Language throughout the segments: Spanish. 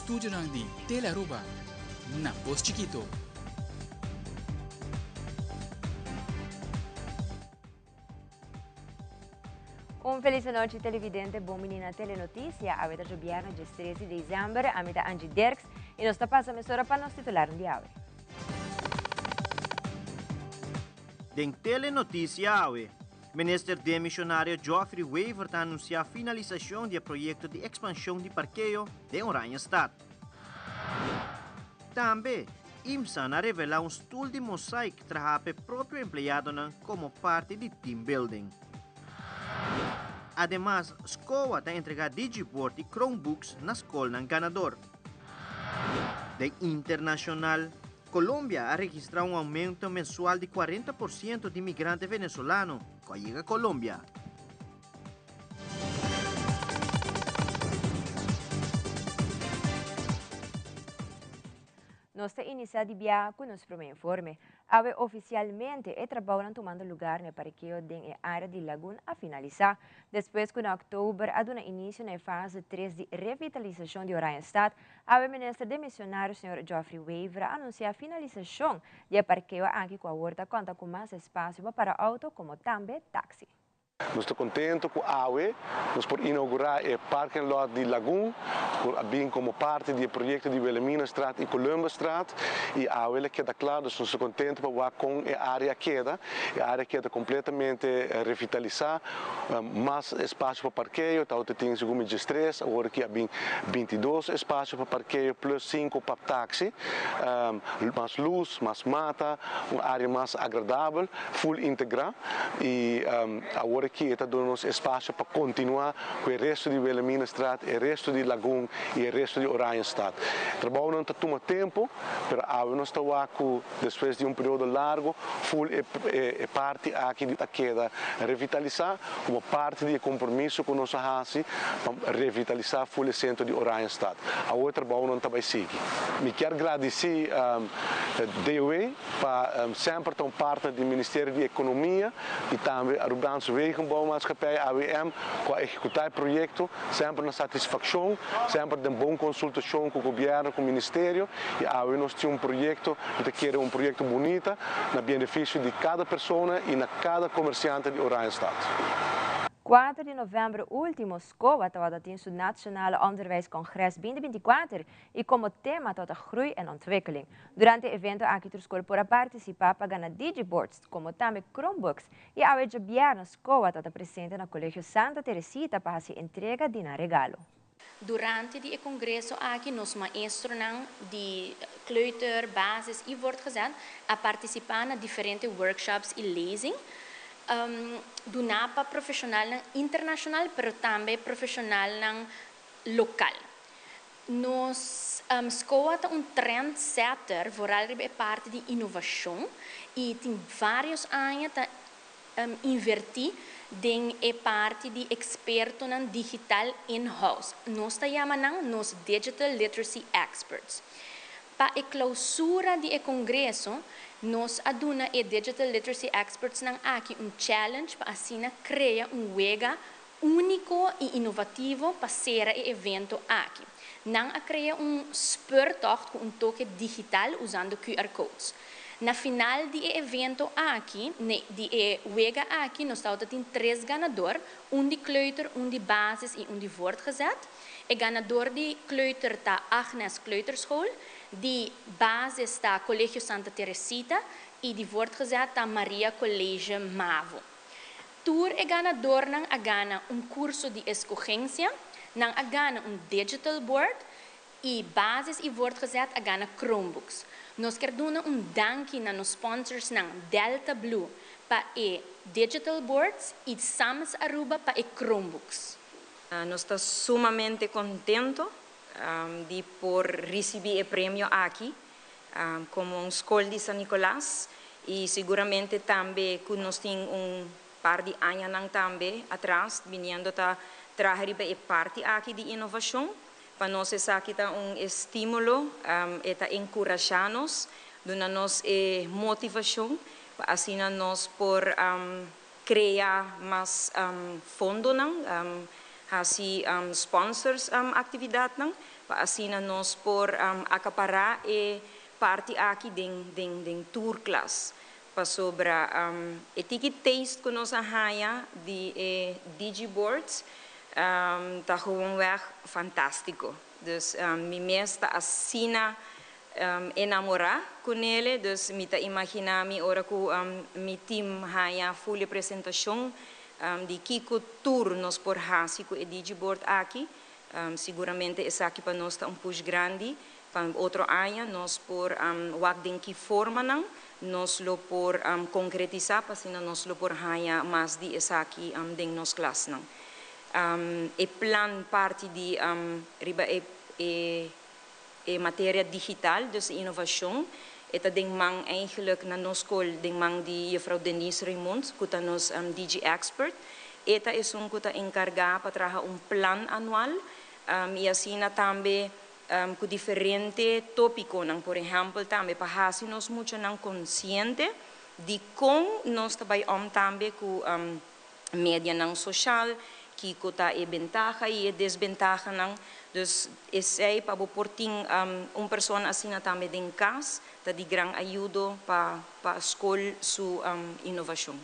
estúdio de Tele-Aruba, na Voz Chiquito. Feliz noite, televidente. Bom menina Telenotícia. A vida jubiana de 13 de dezembro. A mim é Angie Derks. E nós passamos a emissora para nos titular de hoje. Den Telenotícia hoje. Minister demissionário Geoffrey Wever anuncia a finalização do projeto de expansão de parqueio de Oranjestad. Também, IMSA revela estudo de mosaico que trabalha próprio empregado como parte de team building. Además, escola está entregando Digiboard e Chromebooks na escola ganador. De internacional, Colômbia ha registrado aumento mensual de 40% de imigrantes venezolanos que chegam a Colômbia. Nós temos iniciado com nosso primeiro informe. Ave oficialmente é trabalhando tomando lugar no parqueio da área de Laguna a finalizar. Depois que em outubro a dona início na fase 3 de revitalização de Oranjestad, o ministro demissionário, Sr. Geoffrey Wever, anunciou a finalização do parqueio aqui com a horta conta com mais espaço para auto como também táxi. Nós estamos contentes com a AUE, nós por inaugurar o parking lot de Lagoon, bem como parte do projeto de Wilhelmina Straat e Columbus Straat. E a AUE queda claro, nós estamos contentes com a área queda completamente revitalizada, mais espaço para parqueio, tal tem segundo de 3, agora aqui há 22 espaços para parqueio plus 5 para táxi, mais luz, mais mata, uma área mais agradável, full integrada e agora aqui está dando espaço para continuar com o resto de Wilhelmina Straat, o resto de Lagoon e o resto de Oranjestad. O trabalho não toma tempo, mas nós estamos aqui, depois de período largo, full parte aqui da queda revitalizar, como parte do compromisso com nossa raça, para revitalizar full o centro de Oranjestad. O trabalho não está seguir. Me quero agradecer a DOE, para sempre estar parte do Ministério da Economia e também a Urbanse Wegenbouwmaatschappij, AWM, para executar o projeto, sempre na satisfação, sempre de boa consultação com o governo, com o Ministério. E a nós temos projeto que quer projeto bonito, no benefício de cada pessoa e de cada comerciante de Oranjestad. 4 de novembro último, SCOA estava tendo o Nacional Onderwijscongres 2024 e como tema toda groei en ontwikkeling. Durante o evento, aqui a escola para participar para ganhar Digiboards, como também Chromebooks, e ao viernes, SCOA estava presente no Colégio Santa Teresita para se entrega de regalo. Durante o congresso aqui, nos maestros de kleuter, basis e voortgezet a participar na diferentes workshops e lezing. Do NAPA profissional internacional, mas também profissional local. Nós escola é trendsetter, vooral é parte de inovação e tem vários anos a invertir em parte de experto digital in-house. Nós chamamos Digital Literacy Experts. Para a clausura do congresso, nós aduna e Digital Literacy Experts aqui challenge para assim criar wega único e inovativo para ser o evento aqui. Não a criar speurtocht com toque digital usando QR codes. Na final do evento aqui, de wega aqui, nós temos 3 ganadores, de kleuter, de basis e de voortgezet. O ganador de kleuter está Agnes Kleuterschool, de basis está Colégio Santa Teresita e de voortgezet está Maria Colégio Mavo. Tour é ganador a gana curso de escorrência, a gana digital board e basis e voortgezet a gana Chromebooks. Nós queremos danke nos sponsors Delta Blue para digital boards e Sams Aruba para Chromebooks. Nós estamos sumamente contentos de por receber o prêmio aqui como escola de San Nicolás e seguramente também que nós temos par de anos também atrás vindo a trazer a parte aqui de inovação. Para nós essa aqui é estímulo, está encorajando-nos, dando-nos motivação, assim nós por criar mais fundo, assim sponsors atividade, para assim nós por acaparar e parte aqui den tour class para sobre etiquetes que nós arranha de digiboards tá gewoon weg fantástico. Dus mi mesta assina enamorar com ele, dus mi ta imaginar mi ora ku mi team haya full apresentação de Kiko Tour nos por hasi ku e digiboard aqui. Seguramente esse aqui para nós tá push grande, para outro ano nós por wak den ki forma não, nós lo por concretizar, para assim nós lo por haya mais de esse aqui den nos classe não. E plan parte de riba matéria digital, dus inovação. Eta ding mang eigenlijk na nos school ding mang di juffrouw Denise Raymond, kuta nos DG expert. Eta is kuta encarga para trabalhar plan anual. E assim também com diferente tópico, nang por exemplo também para hasi nos muito nang consciente de como nós também também com media nang social, que kuta e ventaja e desventaja nang. Dus is hij para porting pessoa assim também em casa, tá de grande ajuda para a escola su inovação.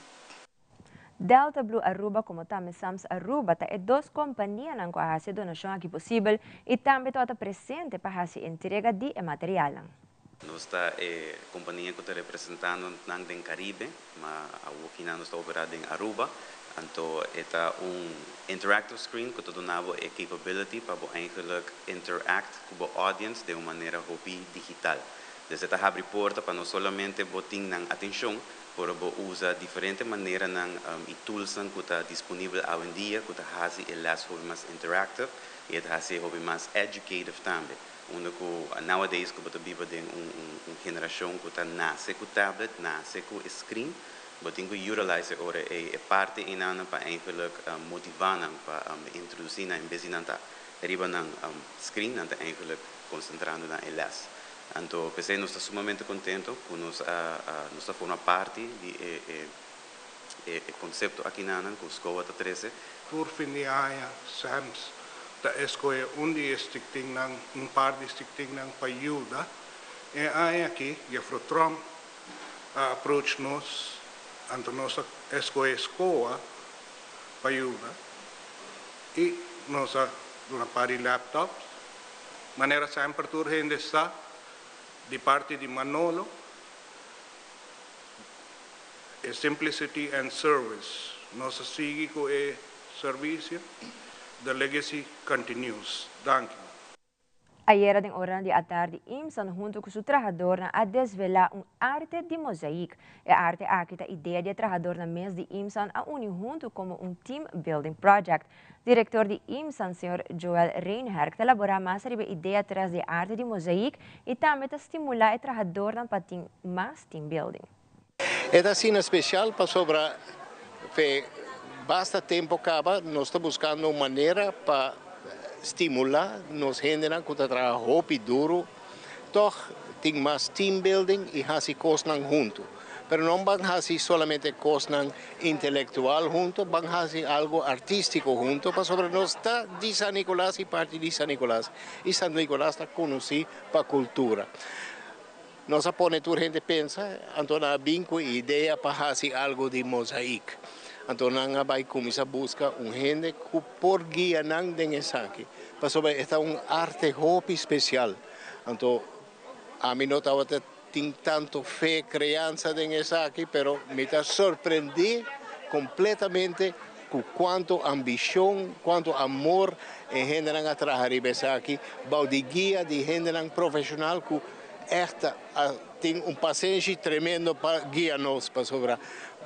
Delta Blue Aruba como também Sams Aruba tá é duas companhias que fazem donação aqui possível e também está presente para fazer entrega de material. Nós está companhia que está representando no Caribe, mas aqui nós está operando em Aruba. Então, é interactive screen que todo nabo é capability para eigenlijk interact com a audience de uma maneira hobby digital. Desde esta abre porta para não somente botar na atenção, para usar diferentes maneiras e tools que está disponível hoje em dia, que está fazendo les hobby mais interactive e está fazendo hobby mais educative também. Onde que nowadays que está vivendo uma geração que está nasce com tablet, nasce com screen. Wat ik utilize ora é parte inana para eigenlijk motivar para introduzir na bezinanta riba na screen nanta eigenlijk concentrando na les. Então, pensei nós está sumamente contento que nós está forma parte de conceito aqui na com escola ta 13. Por finaya SAMS da escola onde stichting nang par di stichting nang payuda e ai aqui e Trump approach nos ante nossa escola para ajuda e nossa uma pari laptops maneira sempre tur gente está de parte de Manolo é simplicity and service nossa sigue com o serviço the legacy continues. Thank you. Ayer den oran de tarde, IMSAN junto com seu trabalhador a desvelar arte de mosaic. A arte aqui a ideia de trabalhador na mês de IMSAN a unir junto como team building project. Diretor de IMSAN, Sr. Joel Reinhardt, elaborar mais a ideia atrás de arte de mosaic e também estimular o trabalhador para ter mais team building. É assim especial para sobre basta tempo acaba, nós estamos buscando uma maneira para estimular nos gente que trabalham duro, toch tem mais team building e fazer coisas junto. Pero não vão fazer somente coisas intelectual junto, vão fazer algo artístico junto, para sobre nós está de San Nicolás e parte de San Nicolás. E San Nicolás está conhecido para a cultura. Nós põe toda gente pensa, então há vinco ideia para fazer algo de mosaic. Então, nós vai começar a buscar gente que por guia não tem essa aqui. Para sobre esta arte hobby especial. Então, a mim não tem tanto fé, criança nessa aqui, pero me está surpreendido completamente com quanto ambição, quanto amor em gente a trabalhar nessa aqui. Vai de guia de gente profissional que tem paciência tremendo para guiar-nos para sobre.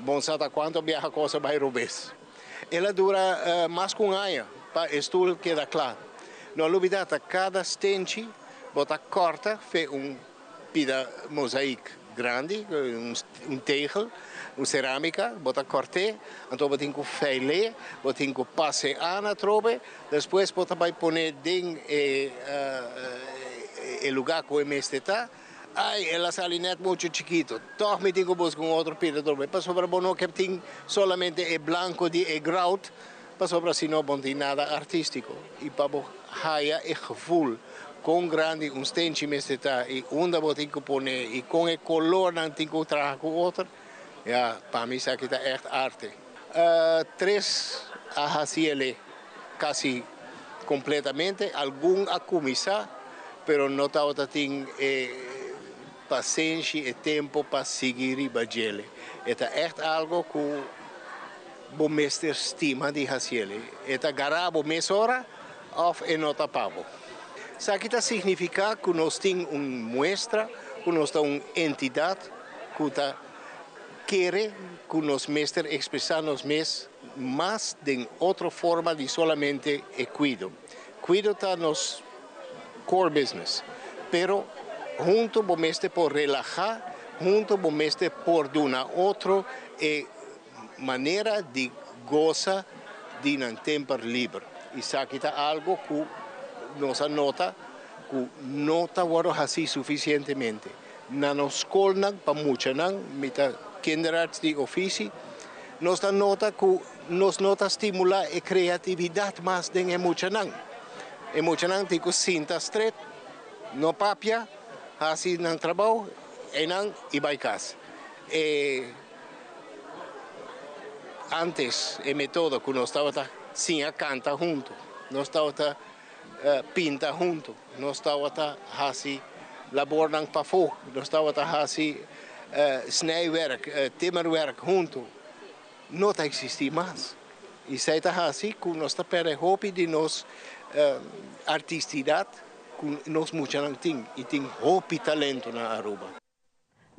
Bom, sabe quanto viaja coisa vai rubes. Ela dura mais que ano para estudo queda claro. Não olvidar cada stente bota corta fez pida mosaico grande, tegel, cerâmica, bota corte, então botem com feile, botem com passe ana trobe, depois bota vai poner ding el lugar que o mestre está. Ai, ela sale net muito chiquito. Toch me tenho buscar outro pedro, para sobre bono que tem solamente é branco de grout, para sobre assim não tem nada artístico. E para haia é gevoel com grande um stente meseta e onda botin que pone e com o color não tem que trabalhar com outro, ja, para mim isso aqui está echt arte. Três a ele quase completamente, algum a começar, pero não tá outra tem paciência e tempo para seguir e bajele. Eta echt algo que o mestre estima de fazer. Eta garabo mesora of e nota pavo. Isso aqui significa que nós temos uma muestra, que nós temos uma entidade que quer que os mestres expressar nos mes mais de outra forma de solamente cuido. Cuido está nos core business, pero junto com o mestre por relajar, junto com o mestre por dar outra maneira de gozar de um tempo livre. Isso aqui está algo que nos nota que não está assim suficientemente. Na escola, para muitos, kinderarts de ofício, nos nota que nos nota estimular a criatividade mais de muitos. E muitos tem que sinta estreito, no papia, assim no trabalho, e vai casa. Antes, o método que nós estávamos sim a canta junto, nós estávamos pinta junto, nós estávamos assim labor ng pafo, nós estávamos assim snijwerk, timmerwerk junto, não existe mais. E isso está assim que nós estamos perdendo de nós artisticidade que nós muitos não temos e tem hope talento na Aruba.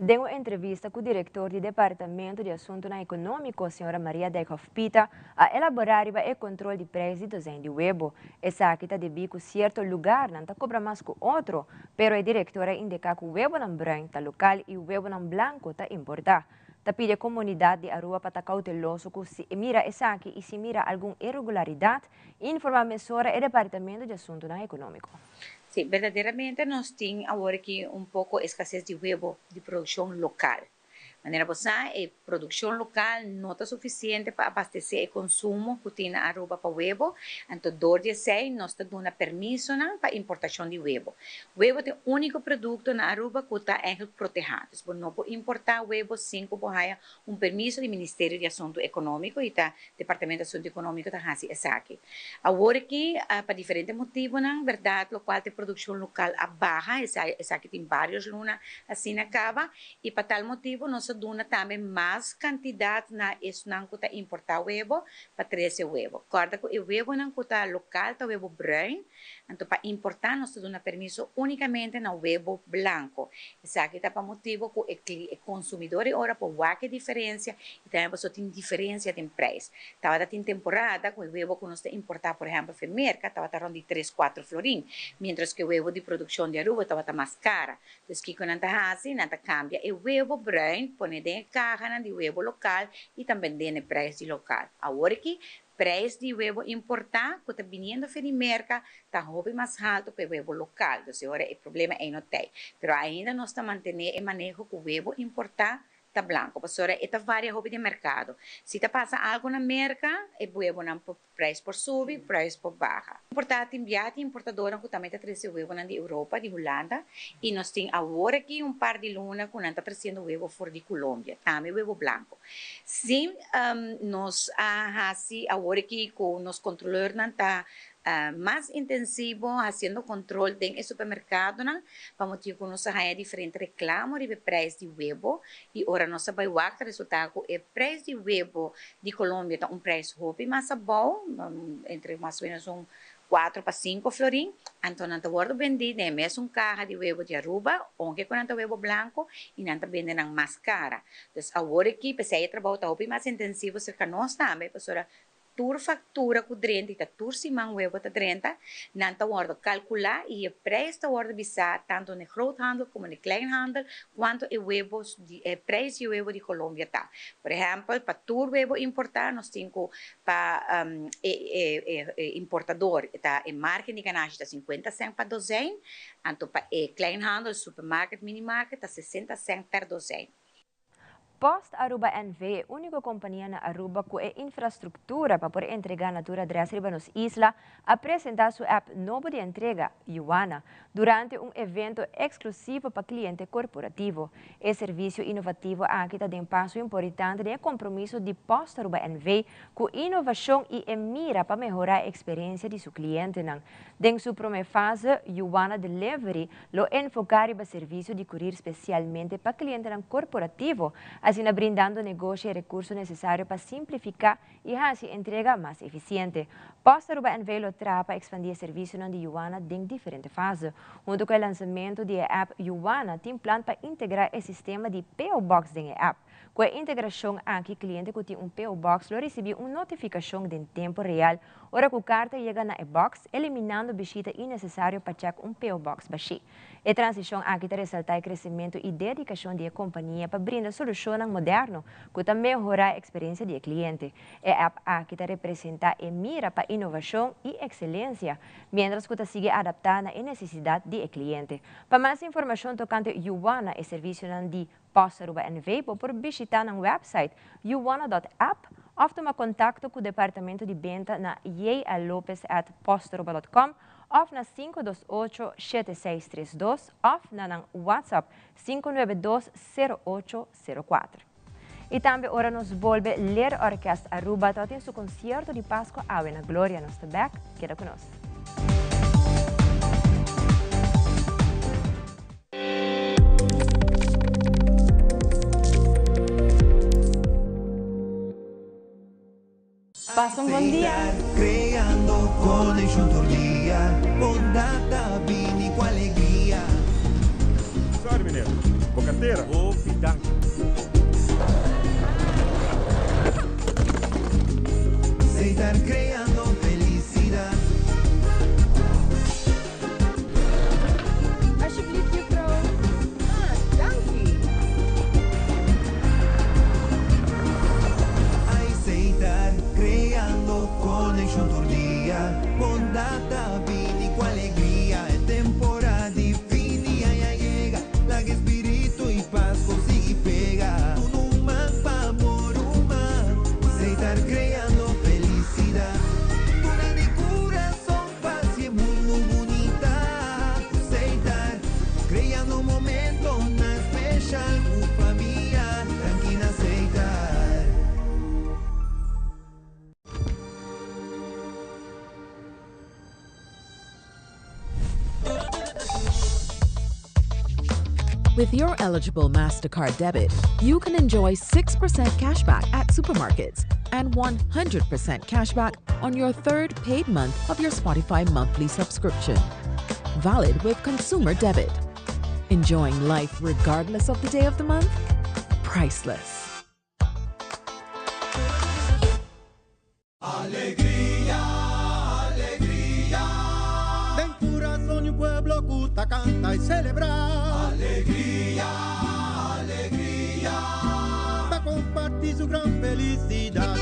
De uma entrevista com o diretor do Departamento de Assuntos Econômicos, a senhora Maria Dijkhoff Pita, a elaborar o controle de preços de huevo. Essa aqui está de bico certo lugar, não está cobra mais que outro, pero a diretora indica que o huevo não branco está local e o huevo não blanco está importado. Está pedindo a comunidade de Aruba para estar cauteloso que se mira essa aqui e se mira alguma irregularidade, informa a emissora e Departamento de Assuntos Econômicos. Sí, verdaderamente nos tem agora aqui pouco escassez de huevo de produção local. De maneira boa, a produção local não está suficiente para abastecer o consumo que tem na Aruba para huevo. Então, desde sei, nós está dando permisso para importação de huevo. Huevo é o único produto na Aruba que está protegido. Então, não pode importar huevo sem que haja permisso do Ministério de Assuntos Econômicos e do Departamento de Assuntos Econômicos está fazendo isso aqui. Agora aqui, para diferentes motivos, na verdade, o qual tem produção local baixa, essa aqui tem vários lunas assim na cava, e para tal motivo, nós duna também mais quantidade na não que está importar huevo para trazer huevo. Recorda que o huevo não que está local, está huevo branco, então para importar nós duna permisso unicamente na huevo branco. Isso aqui está para motivo que o consumidor agora pode ver a diferença e também você tem diferença de preço. Estava em temporada com o huevo que nós importar, por exemplo, de merca, estava rondando de 3, 4 florim, mientras que o huevo de produção de Aruba estava mais cara. Então, que quando está assim, não cambia. O huevo branco pone de caja de huevo local e também de preço de local. Agora que preço de huevo importado, que está vindo de merca, está mais alto que o huevo local. Então, agora o problema é não tem. Mas ainda nós estamos mantendo o manejo com o huevo importado está blanco, pastora, está várias hobby de mercado. Se está passa algo na merca, é huevo não preço por subir, preço por baixa. Importado enviado importadora que também está trazendo huevo de Europa, de Holanda, e nós temos agora aqui par de luna que não está trazendo huevo fora de Colômbia, também huevo blanco. Sim, nós assim agora aqui com nos controladores não está mais intensivo, fazendo controle dentro do supermercado, para motivo que nós temos diferentes reclamos de preço de huevo, e agora nós vamos ver o resultado que o preço de huevo de Colômbia está preço mais bom, entre mais ou menos 4 para 5 florim, então não está vendido é mesmo caja de huevo de Aruba, onde com huevo branco, e não está vendendo mais cara. Então, agora aqui, para o trabalho está mais intensivo cerca de nós também, professora, tur factura com 30, tur simang huevo ta 30, não está hora calcular e o preço está hora visar tanto no groothandel como no kleinhandel, quanto o preço de huevo de Colômbia está. Por exemplo, para tur huevo importar, nós temos para importador, está em margem de ganagem está 50 cents para dozena, então para kleinhandel, supermarket, minimarket, está 60 cents per dozena. Post Aruba NV, única companhia na Aruba com a infraestrutura para poder entregar na tua adressa riba nos isla, apresentar sua app novo de entrega, Yuana, durante um evento exclusivo para cliente corporativo. E serviço inovativo aqui está um passo importante de compromisso de Post Aruba NV com inovação e mira para melhorar a experiência de seu cliente. Em sua primeira fase, Yuana Delivery lo enfocar no serviço de curir especialmente para cliente corporativo, assim brindando negócio e recursos necessários para simplificar e fazer entrega mais eficiente. Post Aruba NV lo trata para expandir o serviço de Yuana em diferentes fases. Junto com o lançamento da app Yuana, tem plano para integrar o sistema de PO Box na app. Com a integração aqui, cliente que tem PO Box lo recebe uma notificação em tempo real, hora que a carta chega na box, eliminando visita innecessária para checar PO Box baixo. A transição aqui está ressaltar o crescimento e dedicação da companhia para brindar soluções modernas que também melhorar a experiência do cliente. A app aqui está representa a mira para inovação e excelência, mientras que sigue adaptada à necessidade do cliente. Para mais informação tocante Yuana e serviço de Post Aruba NV, por visitar no website yuana.app ou tomar contato com o departamento de venda na jalopez@postaruba.com ou na 528-7632 ou na WhatsApp 592-0804. E também ora nos volve ler Orquestra Aruba todo em seu concerto de Páscoa Awe na Glória nos Tebek. Queda conosco. Passa bom dia. Creando connection todo dia, bondata, vini com alegria. Sorry, mineiro. Bocateira? Ô, pitanque. Sei estar creando felicidade. Alsjeblieft, juffrouw. Dank u. Ai, sei estar creando connection todo dia, bondata, vini com alegria. É temporada de fini, ai, ai, llega. Larga espírito e paz, consigo pegar. Tu não mapa, amor, humano. Sei estar creando felicidade. Cura de coração, paz e é muito bonita. Sei estar creando um momento na especial. Com família, tranquila, aceitar. With your eligible MasterCard debit, you can enjoy 6% cashback at supermarkets and 100% cashback on your third paid month of your Spotify monthly subscription. Valid with consumer debit. Enjoying life regardless of the day of the month? Priceless. Alegría, alegría. Del corazón y un pueblo gusta, canta y celebrar. Alegría, alegría. Para compartir su gran felicidad.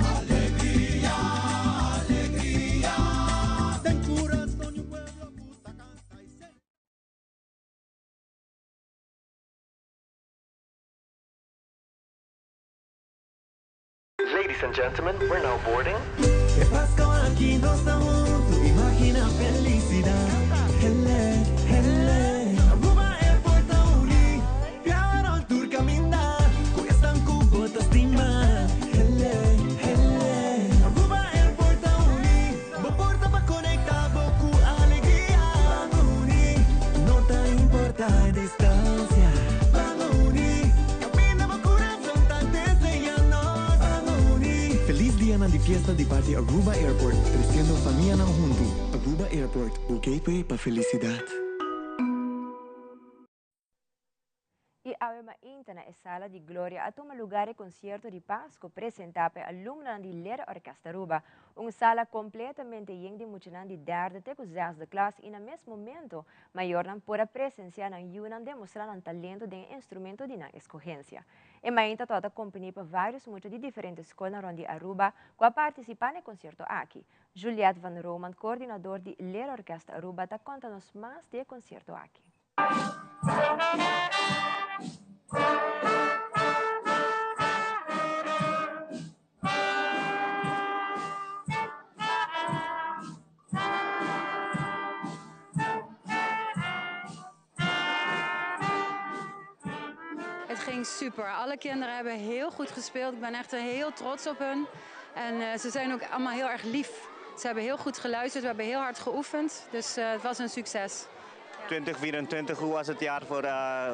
Alegría, alegría. Del corazón y un pueblo gusta, canta y celebrar. Ladies and gentlemen, we're now boarding. Que Pascua aqui nós estamos juntos. Imagina a felicidade. Hele, hele. Aruba Airport a unir. Piano al tour caminar. Cuestan cubos estima. Hele, hele. Aruba Airport a unir. Bo porta pa conectar boku alegria. Vamos unir. No te importa a distância. Vamos unir. Camina bo coração tá desenhando. Vamos unir. Feliz dia na de fiesta de parte Aruba Airport, crescendo família não junto. Aruba Airport, o gateway para felicidade. E ave mainta na sala di Gloria at uma lugar e concerto de Páscoa presentape alumna di Lera Orquesta Aruba. Sala completamente llena de muchanan de derde te cuzas de classe e na mesmo momento maior não pora presenciar ng yunan demonstrar ang talento de instrumento de na escogencia. E mainta toda companhia para vários muchos de diferentes escolas na de Aruba com participar no concerto aqui. Juliette Van Roman, coordenador de Lera Orquesta Aruba, ta conta-nos mais de concerto aqui. Het ging super. Alle kinderen hebben heel goed gespeeld. Ik ben echt heel trots op hun. En ze zijn ook allemaal heel erg lief. Ze hebben heel goed geluisterd, we hebben heel hard geoefend. Dus het was een succes. 2024, hoe was het jaar voor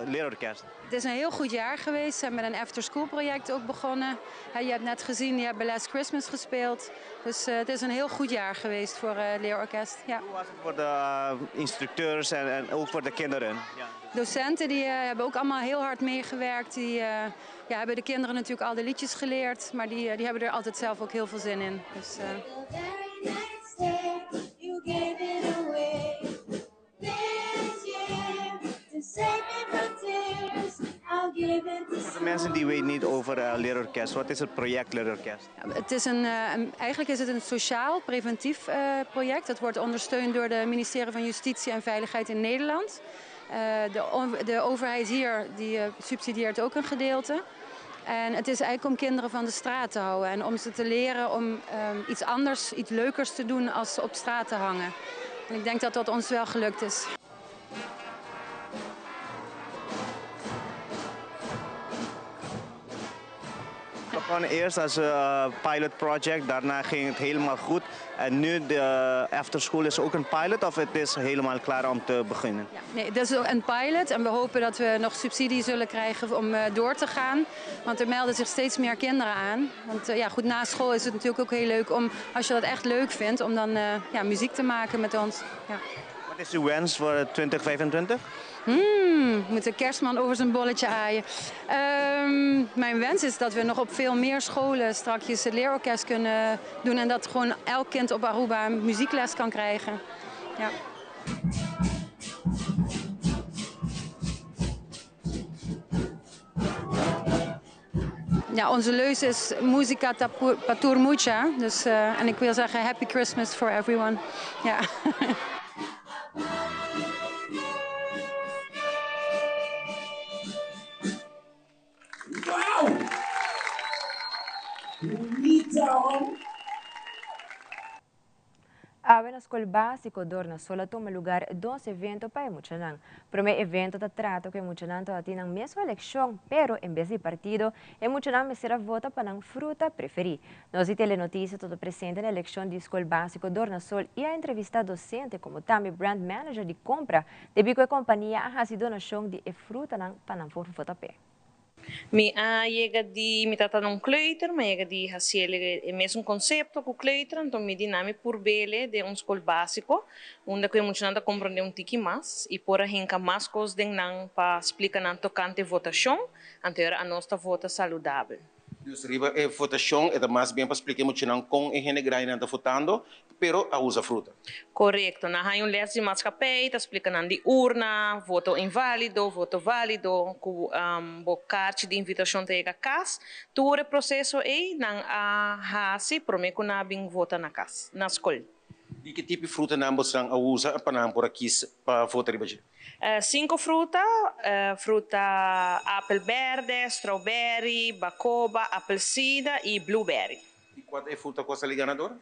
leerorkest? Het is een heel goed jaar geweest. Ze hebben met een after-school project ook begonnen. Je hebt net gezien, die hebben Last Christmas gespeeld. Dus het is een heel goed jaar geweest voor het leerorkest. Ja. Hoe was het voor de instructeurs en ook voor de kinderen? Ja. Docenten die hebben ook allemaal heel hard meegewerkt. Die hebben de kinderen natuurlijk al de liedjes geleerd. Maar die hebben er altijd zelf ook heel veel zin in. Dus, Voor de mensen die weten niet over leerorkest, wat is het project leerorkest? Het is eigenlijk is het een sociaal preventief project. Het wordt ondersteund door het ministerie van Justitie en Veiligheid in Nederland. De overheid hier die subsidieert ook een gedeelte. En het is eigenlijk om kinderen van de straat te houden en om ze te leren om iets anders, iets leukers te doen als op straat te hangen. En ik denk dat dat ons wel gelukt is. We begonnen eerst als pilot project, daarna ging het helemaal goed. En nu de afterschool is ook een pilot of het is helemaal klaar om te beginnen? Ja, nee, dat is een pilot en we hopen dat we nog subsidie zullen krijgen om door te gaan. Want er melden zich steeds meer kinderen aan. Want goed, na school is het natuurlijk ook heel leuk om, als je dat echt leuk vindt, om dan muziek te maken met ons. Ja. Wat is uw wens voor 2025? Moet de kerstman over zijn bolletje aaien. Mijn wens is dat we nog op veel meer scholen straks het leerorkest kunnen doen. En dat gewoon elk kind op Aruba een muziekles kan krijgen. Ja. Ja, onze leus is Musica Patur Mucha. Dus, en ik wil zeggen Happy Christmas for everyone. Ja. Ave na escola básico dorna sola toma lugar 2 eventos para Muchanan. Primeiro evento da trata que Muchanan tem a mesma eleição, pero em vez de partido, Muchanan será vota para a fruta preferida. Nós telenotícia todo presente na eleição de escola básico dorna sol e a entrevista docente como também brand manager de compra, devido que a companhia a donação de fruta para a vota pé. Mi llega di mi tata non kleuter, ma llega di hasiele e mesmo concepto com kleuter, então mi dinami por bele de school básico, onde que muito nada compreende tiki mais e por hinka mais coisas den nang pa explica nan tocante votação, anterior a nossa vota saudável. Dus riba votação é mais bem para explicar muito não com a gente grande está votando, pero a usa fruta. Correto, na hay les de mascapei, tá explicando de urna, voto inválido, voto válido, com bocarte de invitação te a casa, todo o processo é nang a hasi promeco na bing vota na casa, na escola. De que tipo de fruta não você usa para não por aqui para votar riba? 5 frutas, fruta apple verde, strawberry, bacoba, apelsida e blueberry. E qual é a fruta que você é ganador?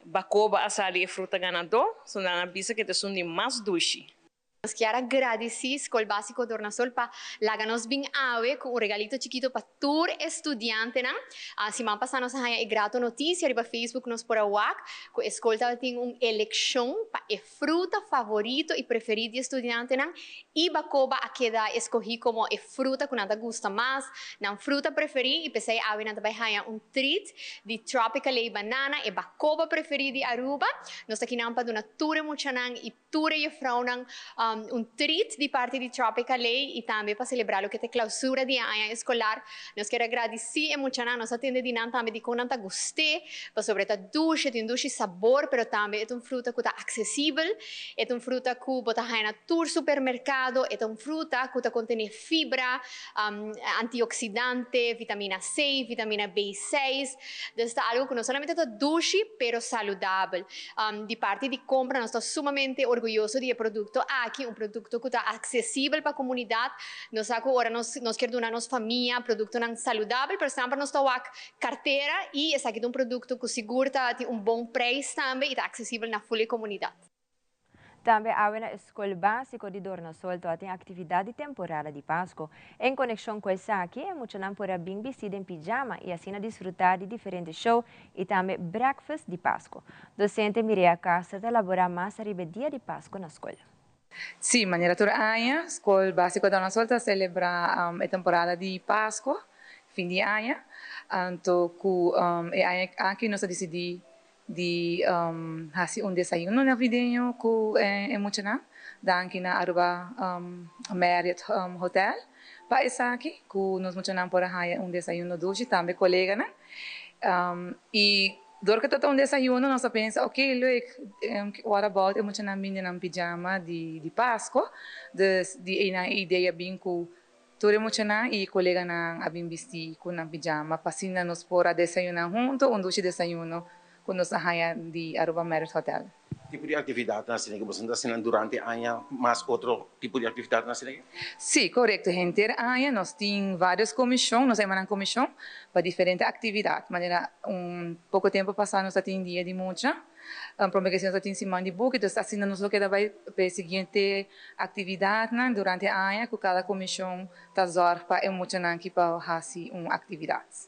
Bacoba asali é fruta ganador, são na bisa que te são de mais doce. Quiero agradecer Escola Básico Dornasol para darnos bien ave con un regalito chiquito para todos los estudiantes. Si me pasan nos hay grato noticia arriba Facebook nos por awak que Escola tiene una elección para el fruta favorito y preferido de estudiante y bacoba a queda escogí como el fruta que nada gusta más, na fruta preferida y pensé ave nada hay un treat de tropical banana y bacoba preferida de Aruba. Nos aquí nan para donar tour mucha y cultura e fraude treat de parte de Tropical Lei e também para celebrar o que é clausura de ano escolar. Nós queremos agradecer muito a nossa atendente também de como nós gostei, para sobre a ducha, tem ducha sabor, mas também é fruta que está acessível, é fruta que bota na tour supermercado, é fruta que contém fibra, antioxidante, vitamina C, vitamina B6. Então, é algo que não somente é ducha, mas saudável. De parte de compra, nós estamos sumamente orgulhosos de produto aqui, produto que está acessível para a comunidade. Nós agora nós queremos dar nossa família produto saudável, mas também nós estamos carteira e esse aqui é produto que segura tem bom preço também e está acessível na full comunidade. Também há na escola básica de Dornosol tem atividade temporada de Páscoa. Em conexão com essa aqui, é muito não por bem vestido em pijama e assim desfrutar de diferentes shows e também breakfast de Páscoa. Docente Mireia Castro elabora mais sobre o dia de Páscoa na escola. Sim, maneira toda a escola básica de Dornosol celebra a temporada de Páscoa, fim de ano. Então, aqui nós decidimos de fazer desayuno navideño que é emocionante, daqui na Aruba Marriott Hotel. Para isso aqui, que nós emocionamos por fazer desayuno dulce, também colega, né? E durante todo desayuno, nós pensamos, ok, what about emocionar menina em pijama de Páscoa, de uma ideia bem que todo emocionar e colega na abim vestir com na pijama, para assim nós por desayunar junto, dulce desayuno com nossa raia de Aruba Marriott Hotel. Tipo de atividade na Senegal, você está fazendo durante o ano, mas outro tipo de atividade na Senegal? Sim, correto. Gente, nós temos várias comissões, nós temos uma comissão para diferentes atividades. De maneira, pouco tempo passado, nós temos dia de muita, promessa nós temos semana de book, então assim nós queda vai para a seguinte atividade durante o ano, que cada comissão está zorra para emocionar para fazer uma atividade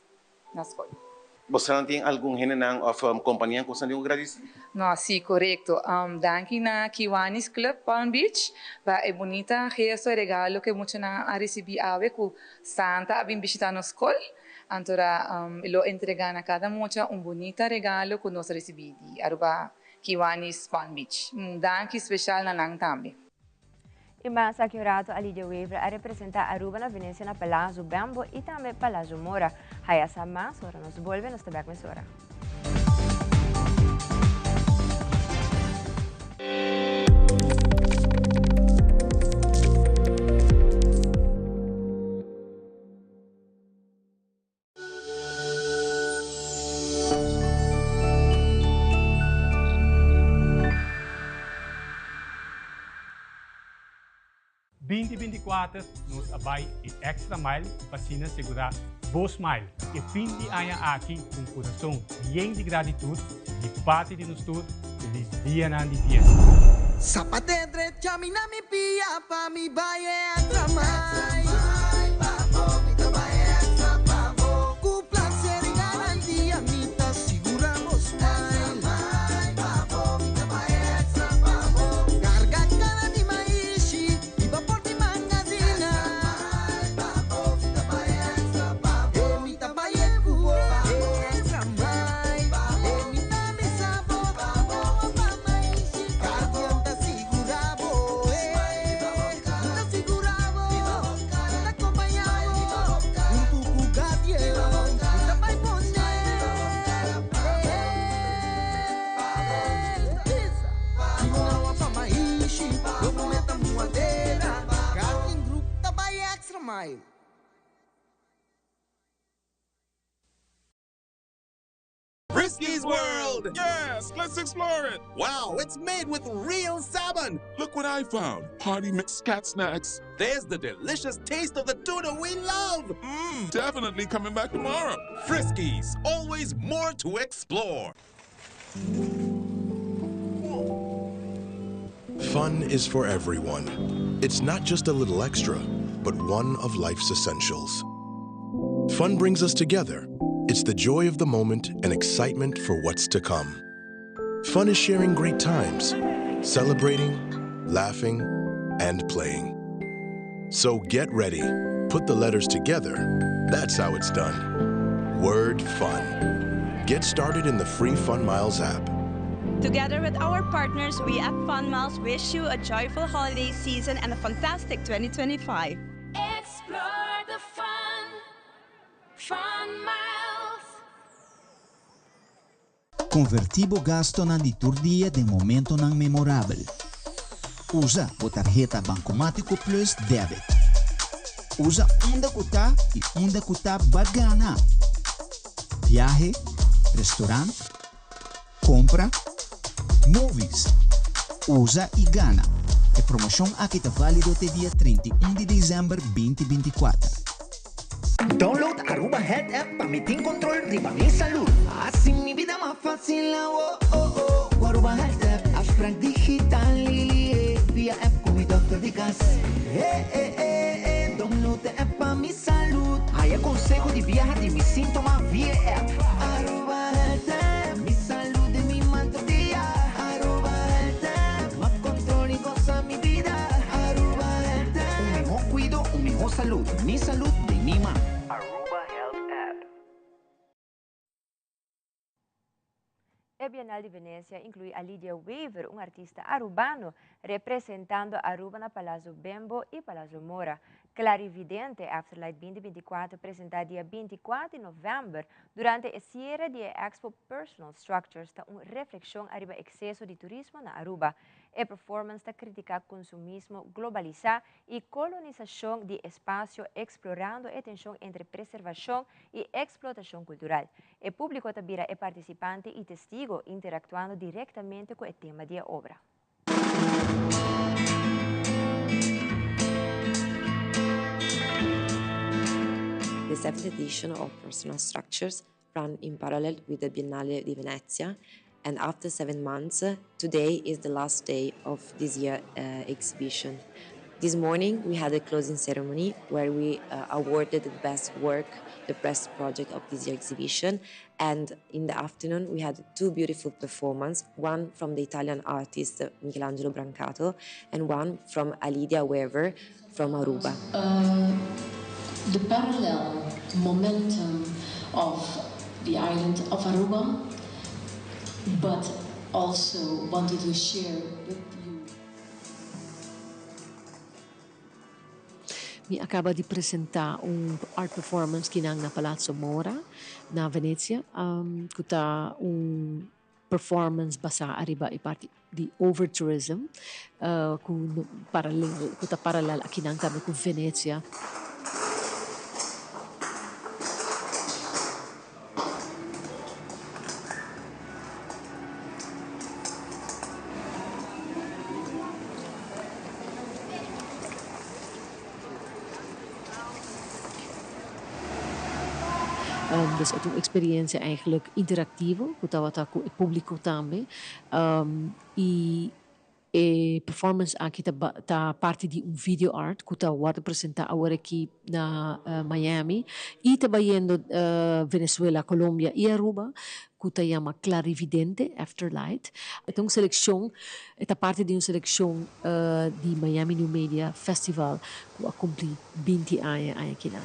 na escola. Você não tem algum gênero ou companhia que você não agradece? Não, sim, correto. Daqui na Kiwanis Club Palm Beach, é bonita gesto e regalo que muitos a receber ave que Santa vem visitar na escola. Então, ele entrega a cada mucha bonito regalo que nós recebemos de Aruba Kiwanis Palm Beach. Daqui especial na lang também. E mais aqui o rato a Lídia Weaver a representar Aruba na Venecia na Palazzo Bambo e também Palazzo Mora. Haya sa mais, ora nos volve nos tabak mesora. Nos abay e extra mile para segurar Boa Smile e fim de ano aqui com coração bem de gratitude de parte de nós todos. Feliz dia na de fiesta. Zapate derecha, mi na mi pia, pa mi baye extra mile. Frisky's World! Yes, let's explore it! Wow, it's made with real salmon! Look what I found. Party mixed cat snacks. There's the delicious taste of the tuna we love! Definitely coming back tomorrow. Frisky's, always more to explore. Fun is for everyone. It's not just a little extra, but one of life's essentials. Fun brings us together. It's the joy of the moment and excitement for what's to come. Fun is sharing great times, celebrating, laughing, and playing. So get ready. Put the letters together. That's how it's done. Word fun. Get started in the free Fun Miles app. Together with our partners, we at Fun Miles wish you a joyful holiday season and a fantastic 2025. Explore the fun. Fun Miles. Convertibo gasto na liturgia de momento nang memorável. Usa o tarjeta Bancomático Plus Debit. Usa onde kuta e onde kuta bagana. Viaje, restaurante, compra, movies. Usa e gana. A promoção aqui está válido até dia 31 de dezembro 2024. Download Aruba Health App para meter control de mi salud. Así mi vida más fácil. Aruba Health App, abstract digital via app con mi doctor de casa. Download the app para mi salud. Hay consejo de viajar de mis síntomas via app. Aruba Health App, mi salud de mi manto día. Aruba Health App, más control y goza mi vida. Aruba Health App, un mejor cuido, un mejor salud. Mi salud de mi mano. El Bienal de Venecia incluye a Lydia Weaver, un artista arubano, representando Aruba na Palazzo Bembo y Palazzo Mora. Clarividente Afterlight 2024 presentada dia 24 de novembro durante a cierre de Expo Personal Structures, está uma reflexão arriba excesso de turismo na Aruba. A performance está critica consumismo globalizado e colonização de espaço, explorando a tensão entre preservação e explotação cultural. O público também é participante e testigo, interactuando diretamente com o tema da obra. The 7th edition of Personal Structures ran in parallel with the Biennale di Venezia, and after 7 months, today is the last day of this year's exhibition. This morning we had a closing ceremony where we awarded the best work, the best project of this year's exhibition, and in the afternoon we had 2 beautiful performances, one from the Italian artist Michelangelo Brancato and one from Lydia Weaver from Aruba. The parallel momentum of the island of Aruba, but also wanted to share with you. Mi acaba di presentare un art performance kinang na Palazzo Mora na Venezia, kuta un performance basa arriba i parti di overtourism, kuta parallel kinang kami ku Venezia. Dus het is een experienza eigenlijk interactieve, wat com o público também. E performance aqui tá parte de video art que tá vai apresentar agora aqui na Miami e também indo Venezuela, Colômbia e Aruba, que tá chama Clarividente Afterlight. É uma seleção, é parte de uma seleção de Miami New Media Festival que cumpre 20 anos aqui lá.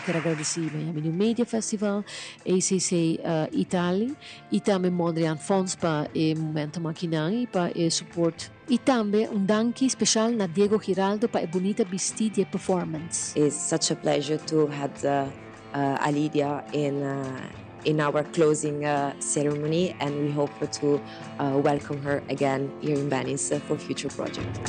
Quero agradecer ao Miami New Media Festival, ACC Italia e também Mondrian Funds para o momento maquinari para o suporte. E também danke especial na Diego Giraldo para a bonita vestida e performance. It's such a pleasure to have Lydia in our closing ceremony, and we hope to welcome her again here in Venice for future projects.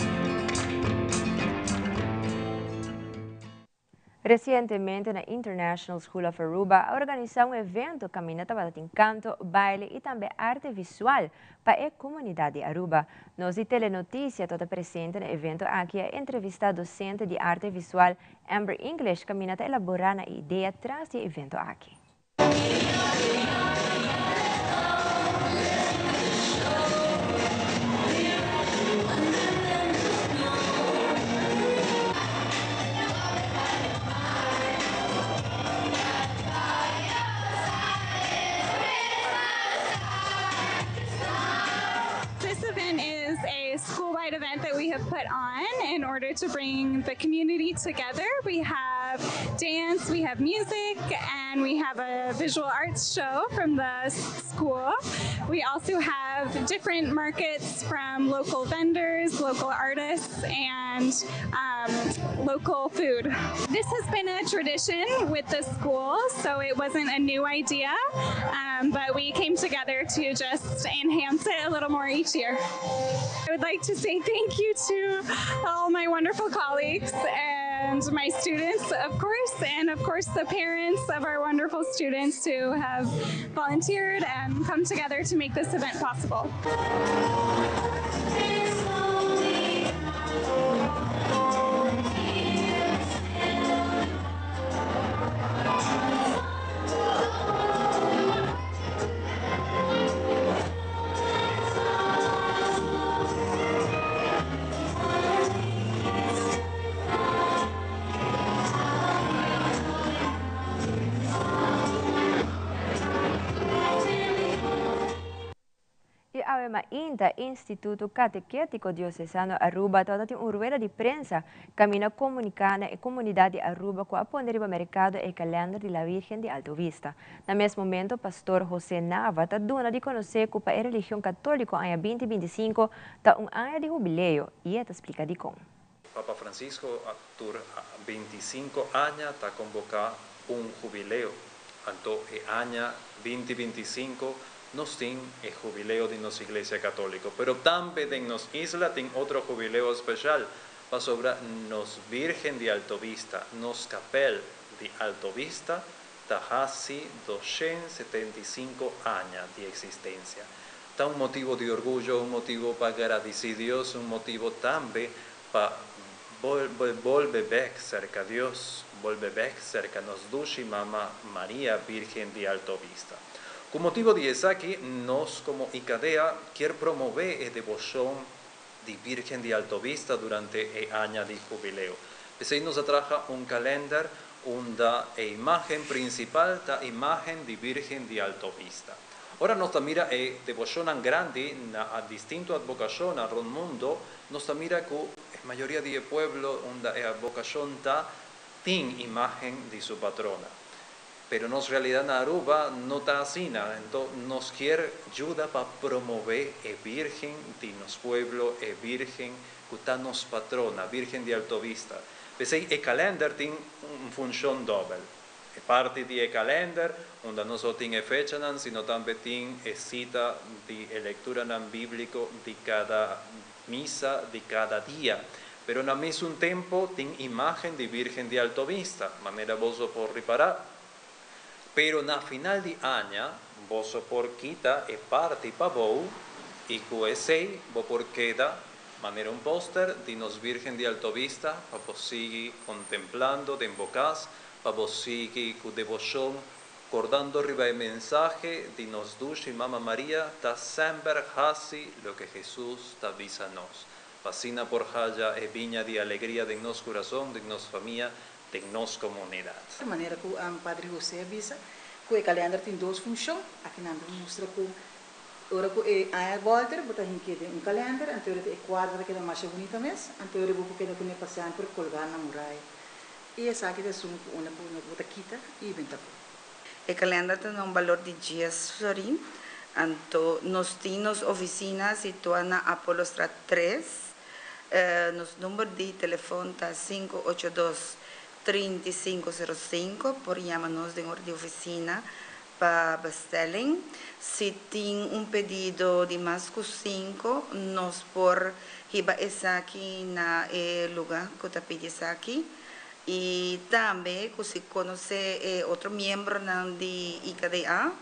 Recientemente, la International School of Aruba organizó un evento caminata para canto, baile y también arte visual para la comunidad de Aruba. Nos di Telenoticia toda presente en el evento aquí entrevista docente de arte visual Amber English caminata elaborar la idea tras el evento aquí. This event is a school-wide event that we have put on in order to bring the community together. We have dance, we have music, and we have a visual arts show from the school. We also have different markets from local vendors, local artists, and local food. This has been a tradition with the school, so it wasn't a new idea, but we came together to just enhance it a little more each year. I would like to say thank you to all my wonderful colleagues and my students, of course, and of course the parents of our wonderful students who have volunteered and come together to make this event possible. INTA, Instituto Catequético Diocesano Aruba, toda una rueda de prensa camina comunicando a comunidad de Aruba para poner en mercado el calendario de la Virgen de Alto Vista. En el mismo momento, Pastor José Nava está dando de conocer que para la religión católica en 2025 está un año de jubileo y te explica de cómo. Papa Francisco, por 25 años, está convocado un jubileo. Anto el año 2025 nos tiene el jubileo de nuestra Iglesia Católica, pero también en nuestra isla tiene otro jubileo especial para sobre nos Virgen de Alto Vista, nos capel de Alto Vista, está casi 275 años de existencia. Está un motivo de orgullo, un motivo para agradecer a Dios, un motivo también para volver cerca a Dios, volver cerca a nos Dulce Mamá María, Virgen de Alto Vista. Con motivo de eso aquí, nos como ICADEA quiere promover la devoción de Virgen de Alto Vista durante el año de jubileo. Así nos atraja un calendario donde la imagen principal es la imagen de Virgen de Alto Vista. Ahora nos mira la devoción grande a distintas vocaciones al mundo, nos mira que la mayoría del pueblo donde la vocación tiene imagen de su patrona. Pero en realidad en Aruba no está así, entonces nos quiere ayuda para promover la Virgen de nuestro pueblo, la Virgen que está nos patrona, Virgen de Alto Vista. Entonces el calendario tiene una función doble. Parte del calendario, donde no solo tiene fecha, sino también tiene cita de lectura bíblica de cada misa, de cada día. Pero al mismo tiempo tiene imagen de Virgen de Alto Vista, manera vos por reparar. Pero na final de año, vos por quita e parte para vos, y que vos por queda, manera un póster de nos Virgen de Alto Vista, para vos seguir contemplando de invocas, para vos seguir con devoción, acordando arriba el mensaje de nos Dulce Mamá María, está siempre así lo que Jesús está avisándonos. Fascina por haya e viña de alegría de nos corazón, de nos familia, de nos comunidad. De maneira que o Padre José avisa que o calendário tem duas funções. Aqui nós mostra que ora que a volta botar em que um calendário, anterior é quadra que é mais bonita mesmo, anterior vou porque não passar por colgar na muralha. E essa aqui é uma bota quita e venta. O calendário tem um valor de dias sorry. Anto nos temos oficina situada na Apolostra 3. Nos número de telefone está 582-3505, por llamanos de hora de oficina para bestelling. Se tem pedido de mais que 5, nos por riba essa aqui na lugar que está pedindo aqui. E também, se conhece outro membro de IKDA,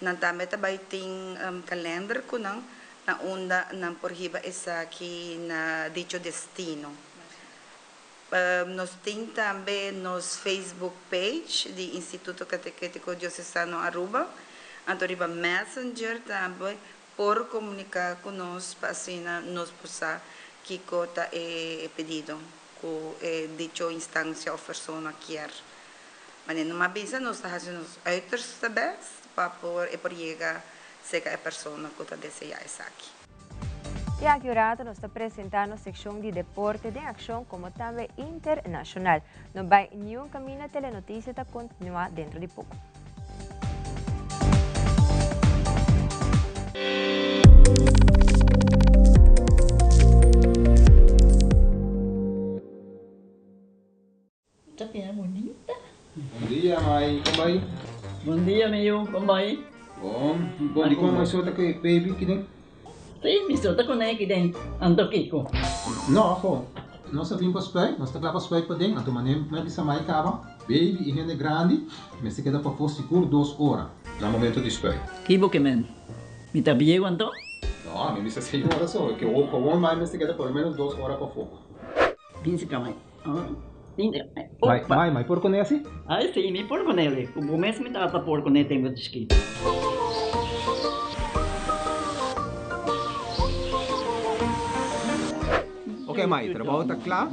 nós também tem calendário com na onda na por riba essa aqui na dicho destino. Nós temos também nos Facebook page do Instituto Catequético Diocesano Aruba, Antoriba Messenger também, por comunicar conosco, para assim nós possamos que cota é pedido, que dicho instância ou pessoa quer. Mas numa vez nós estamos fazendo os outros sabes para por chegar a pessoa que deseja estar aqui. E aqui rato nos está apresentando a secção de deporte de ação como também internacional. Não vai nenhum caminho, a telenotícia está continuar dentro de pouco. Tapia bonita. Bom dia, mãe. Como vai? Bom dia, meu. Como vai? Bom. Bom dia, como você está com baby aqui dentro? Sim, me solta com ele aqui dentro. Ando Kiko. Não, pô. Nós vimos para os pés, nós estamos para os pés para dentro. Então, mas bisa mais cava. Baby e gente grande, mas se queda para for seguro 2 horas. No momento de espera. Que bom que men. Me tá bem quanto? Não, a mim bisa 6 horas só. Que o bom mais se queda por menos 2 horas para fogo. Pince camai. Mãe, por conhece? Ah, sim, me por com ele. O bom mesmo me tá por com ele tem muito escrito. Ok, mãe, trabalho está claro,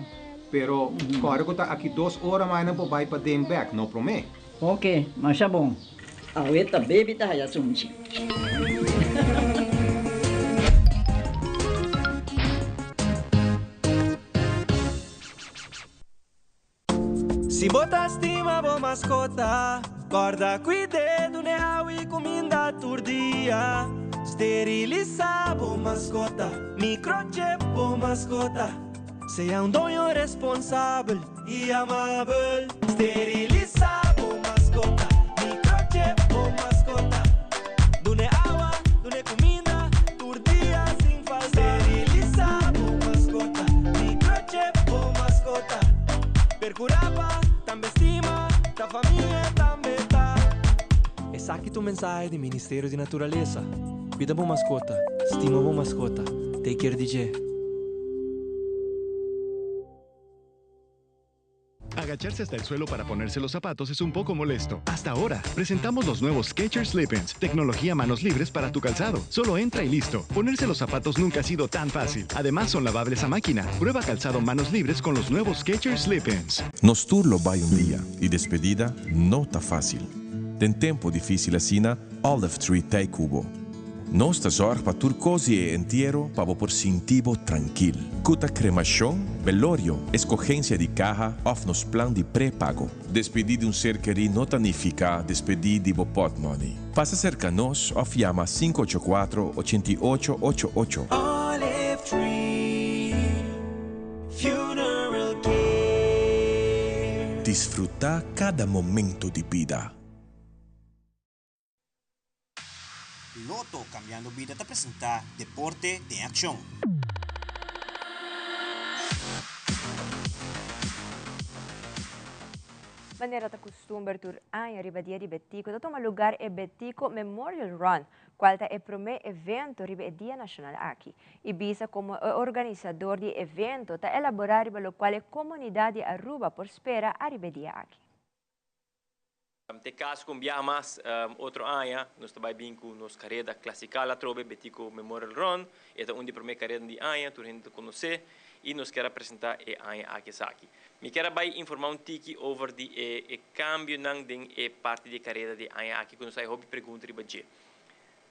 pero claro que está aqui 2 horas mais não vai para dentro back, não promete. Ok, mas é bom. A ueta baby tá aí assunto. Se botar estima boa mascota, guarda cuidado ne hawi comida turdia. Sterilizar boa mascota, microchip boa mascota. Seja dono responsável e amável. Sterilizar boa mascota, microchip boa mascota. Dune água, dune comida, turdia sem falta. Sterilizar boa mascota, microchip boa mascota. Percuraba, também estima, da família também tá. Essa aqui é o mensagem do Ministério de Natureza. Cuida boa mascota, estima boa mascota. Take care, DJ. Agacharse hasta el suelo para ponerse los zapatos es un poco molesto. Hasta ahora, presentamos los nuevos Skechers Slip-ins, tecnología manos libres para tu calzado. Solo entra y listo. Ponerse los zapatos nunca ha sido tan fácil. Además, son lavables a máquina. Prueba calzado manos libres con los nuevos Skechers Slip-ins. Nos turlo vai dia e despedida não tá fácil. Tem tempo difícil assina, Olive Tree Tay Cubo. Nostra zorg pa turcosi e entierro pa por sintivo tranquil. Cuta cremação, velorio, escogencia de caja, of nos plan de pré-pago. Despedir de ser querido não significa despedir de pot money. Passa cerca nos, of llama 584-8888. Olive Tree Funeral Care. Disfrutar cada momento de vida. Loto Cambiando Vida te presenta Deporte de Acción. Maneira da costume tur anha ribadia di Betico, da toma lugar e Betico Memorial Run, qual é o primeiro evento riba e Dia Nacional aqui. Ibiza como organizador de evento, está elaborar riba lo qual a comunidade Aruba por espera a ribadia aqui. Te caso com mais outro ano, nós também bem com nos carreira classical, trobe Betico Memorial Run, é onde primeira carreira de ano, tu gente conhecer e nos quer apresentar e ano aqui. Me quero bem informar tiki over de cambio nang ding parte de carreira de ano aqui, quando sai hobby pergunta riba de.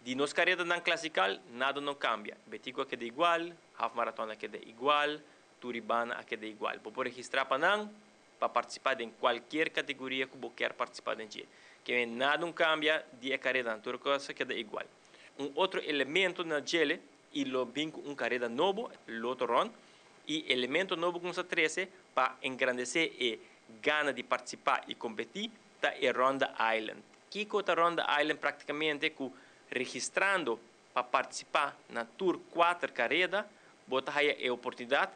De nos carreira nang classical, nada não cambia. Betico aqui é igual, half marathon aqui é igual, turibana aqui é igual. Por registrar para nang para participar em qualquer categoria que você quer participar em dia. Que nada não cambia de carreira, toda coisa que é igual. Outro elemento na gele, e lo vinco carreira novo, outro run, e elemento novo com essa 13 para engrandecer e gana de participar e competir, tá é Ronda Island. Que é Ronda Island praticamente que registrando para participar na Tour 4 carreira, você tem a oportunidade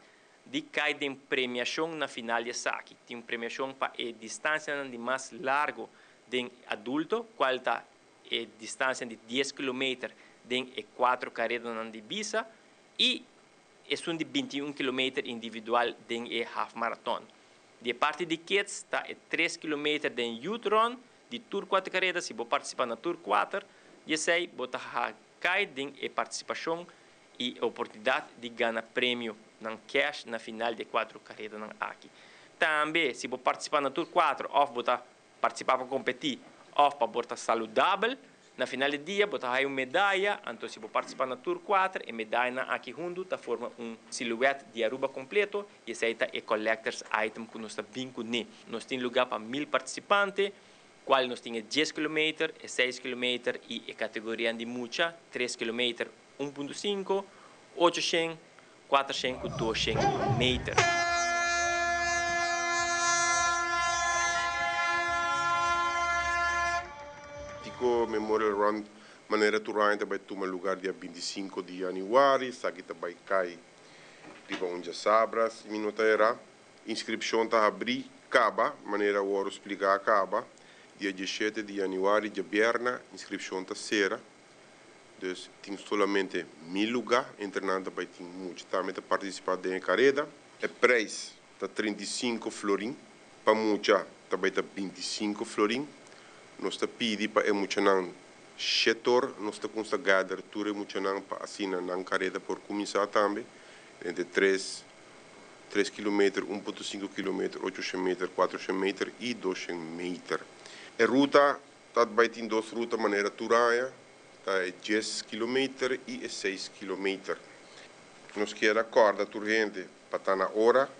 de cai de premiação na final de saque. Tem uma premiação para a distância de mais largo de adulto, qual está a distância de 10 km de 4 carreiras de bisa e é de 21 km individual de half marathon. De parte de kids está a 3 km de youth run, de tour 4 carreiras, se você participar na tour 4, e sei, você cai de participação e oportunidade de ganhar prêmio na cash na final de 4 carreiras aqui. Também, se você participar na tour 4, ou você participar para competir, ou para você saudável, na final do dia, você tem uma medalha, então se você participar na tour 4, a medalha aqui junto, tá forma silhuete de Aruba completo, e esse aí é o collector's item que nós estamos vinculando. Nós temos lugar para 1000 participantes, qual nós temos 10 km, 6 km e a categoria de mucha, 3 km, 1.5, 800, 400, 200 metros. Fico Memorial Run maneira turang também toma lugar dia 25 de januário, aqui também cai riba onde sabras, minuta era inscrição tá abrir acaba, maneira o explicar acaba, dia 17 de januário de Berna, inscrição tá será. Dus tem solamente 1000 lugar, internando também tem muito, também tá participar da carreira. O preço tá 35 florim, para muita também tá 25 florim. Nós tá pedi para emocionar setor, nós tá com esta gather tour emocionar para assinar na carreira por começar também, entre 3 km, 1.5 km, 800 metros, 400 metros e 200 metros. A ruta tá bem tem duas rutas maneira turaia, tá 10 km e 6 km. Nós queremos acordar a gente para estar na hora,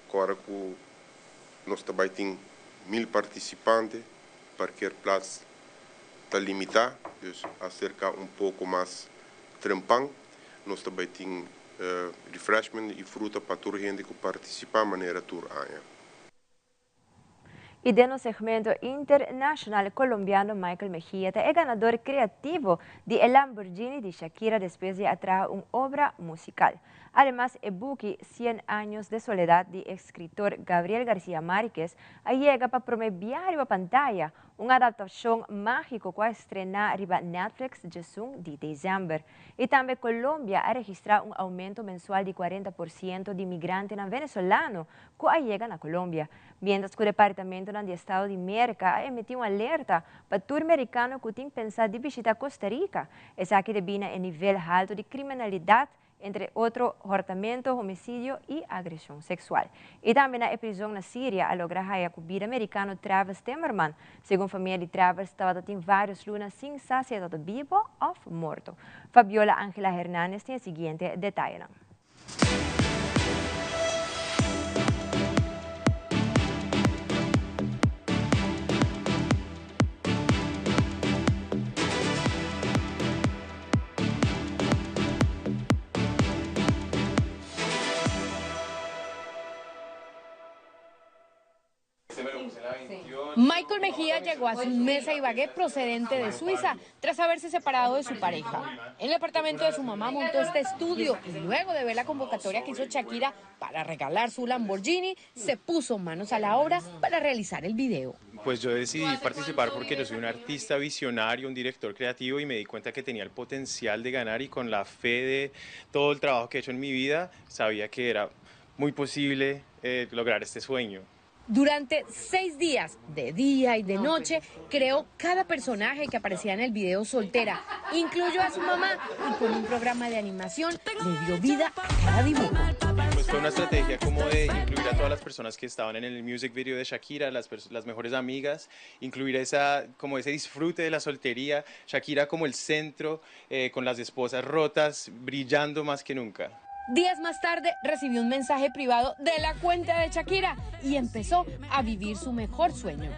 agora que nós também tem 1000 participantes, qualquer plaza está limitado, dus acerca pouco mais trampang. Nós também temos refreshment e fruta para toda a gente que participa de maneira tour aia. Y de no segmento internacional colombiano, Michael Mejía es ganador creativo de el Lamborghini de Shakira después de atraer una obra musical. Además, el buque 100 años de soledad de escritor Gabriel García Márquez llega para promover a pantalla una adaptación mágico que estrena arriba Netflix de diciembre. Y también Colombia ha registrado un aumento mensual de 40% de migrantes venezolanos que llegan a Colombia, mientras que el Departamento del Estado de América ha emitido una alerta para tour americano que tiene pensado de visitar Costa Rica. Es aquí debido el nivel alto de criminalidad, entre otros hurtamiento, homicidio y agresión sexual. Y también la prisión en Siria a lograr a cubrir americano Travis Timmerman. Según familia de Travis, estaba en varios lunas sin sacerdote vivo o muerto. Fabiola Ángela Hernández tiene el siguiente detalle. Michael Mejía llegó a su mesa Ibagué procedente de Suiza tras haberse separado de su pareja. En el apartamento de su mamá montó este estudio y luego de ver la convocatoria que hizo Shakira para regalar su Lamborghini, se puso manos a la obra para realizar el video. Pues yo decidí participar porque yo soy un artista visionario, un director creativo y me di cuenta que tenía el potencial de ganar y con la fe de todo el trabajo que he hecho en mi vida, sabía que era muy posible lograr este sueño. Durante 6 días, de día y de noche, creó cada personaje que aparecía en el video soltera. Incluyó a su mamá y con un programa de animación le dio vida a cada dibujo. Pues fue una estrategia como de incluir a todas las personas que estaban en el music video de Shakira, las mejores amigas, incluir como ese disfrute de la soltería, Shakira como el centro, con las esposas rotas, brillando más que nunca. Días más tarde recibió un mensaje privado de la cuenta de Shakira y empezó a vivir su mejor sueño.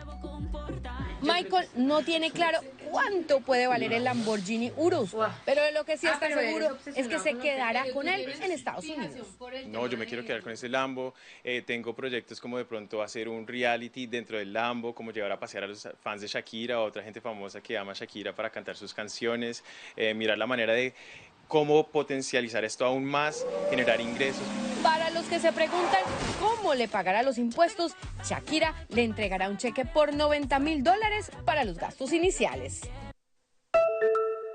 Michael no tiene claro cuánto puede valer el Lamborghini Urus, pero de lo que sí está seguro es que se quedará con él en Estados Unidos. No, yo me quiero quedar con ese Lambo. Tengo proyectos como de pronto hacer un reality dentro del Lambo, como llevar a pasear a los fans de Shakira o otra gente famosa que ama a Shakira para cantar sus canciones, mirar la manera de cómo potencializar esto aún más, generar ingresos. Para los que se preguntan cómo le pagará los impuestos, Shakira le entregará un cheque por $90,000 para los gastos iniciales.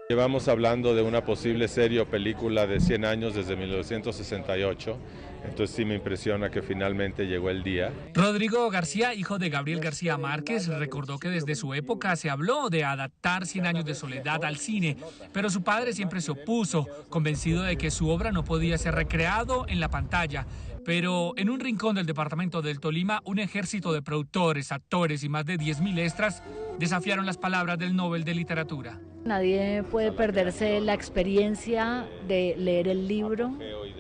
Llevamos hablando de una posible serie o película de 100 años desde 1968, entonces sí me impresiona que finalmente llegó el día. Rodrigo García, hijo de Gabriel García Márquez, recordó que desde su época se habló de adaptar 100 años de soledad al cine, pero su padre siempre se opuso, convencido de que su obra no podía ser recreado en la pantalla. Pero en un rincón del departamento del Tolima, un ejército de productores, actores y más de 10.000 extras desafiaron las palabras del Nobel de Literatura. Nadie puede perderse la experiencia de leer el libro